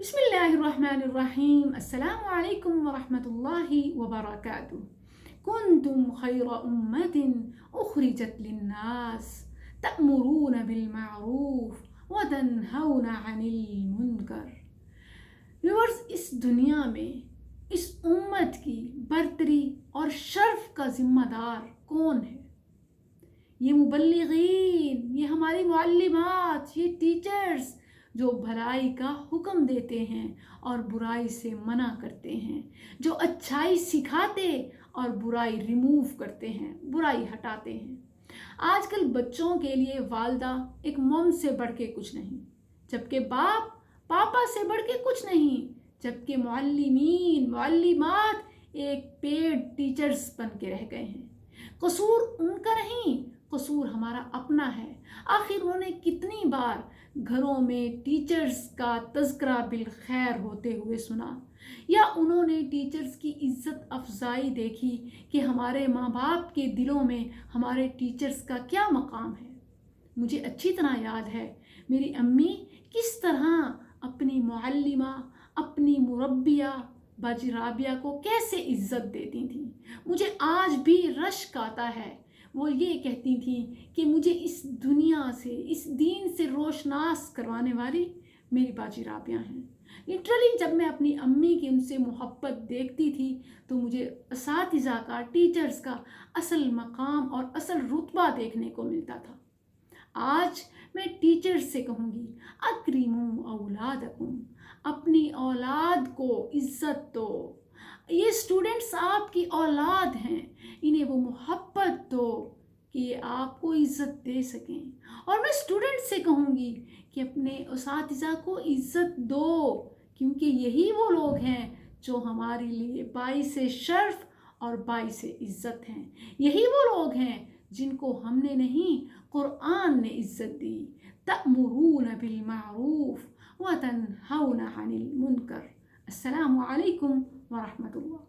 बिस्मिल्लाहिर्रहमानिर्रहीम। अस्सलामु अलैकुम वरहमतुल्लाहि वबरकातुह। कुंतुम खैरा उम्मतिन उखरिजत लिन्नास तअमुरून बिल मारूफ व तनहौना अनिल मुनकर। व्यूअर्स, इस दुनिया में इस उम्मत की बरतरी और शर्फ का जिम्मेदार कौन है? ये मुबल्लिगीन, ये हमारी मुअल्लिमात, ये टीचर्स जो भलाई का हुक्म देते हैं और बुराई से मना करते हैं, जो अच्छाई सिखाते और बुराई रिमूव करते हैं, बुराई हटाते हैं। आजकल बच्चों के लिए वालदा एक मम से बढ़ के कुछ नहीं, जबकि बाप पापा से बढ़ के कुछ नहीं, जबकि मुअल्लिमीन मुअल्लिमात एक पेड टीचर्स बन के रह गए हैं। कसूर उनका नहीं, कसूर हमारा अपना है। आखिर उन्होंने कितनी बार घरों में टीचर्स का तज़किरा बिल खैर होते हुए सुना, या उन्होंने टीचर्स की इज़्ज़त अफजाई देखी कि हमारे माँ बाप के दिलों में हमारे टीचर्स का क्या मकाम है। मुझे अच्छी तरह याद है मेरी अम्मी किस तरह अपनी मुअल्लिमा, अपनी मुरब्बिया बाजी राबिया को कैसे इज़्ज़त देती थी। मुझे आज भी रश्क आता है। वो ये कहती थी कि मुझे इस दुनिया से, इस दीन से रोशनास करवाने वाली मेरी बाजी राबिया हैं। लिटरली जब मैं अपनी अम्मी की उनसे मोहब्बत देखती थी तो मुझे असातिज़ा का, टीचर्स का असल मकाम और असल रुतबा देखने को मिलता था। आज मैं टीचर्स से कहूँगी, अक्रिमू औलादकुम, अपनी औलाद को इज़्ज़त दो। ये स्टूडेंट्स आपकी औलाद हैं, इन्हें वो मोहब्बत दो कि ये आपको इज़्ज़त दे सकें। और मैं स्टूडेंट से कहूँगी कि अपने असातिज़ा को इज़्ज़त दो, क्योंकि यही वो लोग हैं जो हमारे लिए बाइस शर्फ और बाइस इज़्ज़त हैं। यही वो लोग हैं जिनको हमने नहीं, कुरान ने इज़्ज़त दी। तअमुरून बिल मारूफ व तनहौना अनिल मुनकर। अस्सलामु अलैकुम व रहमतुल्लाह।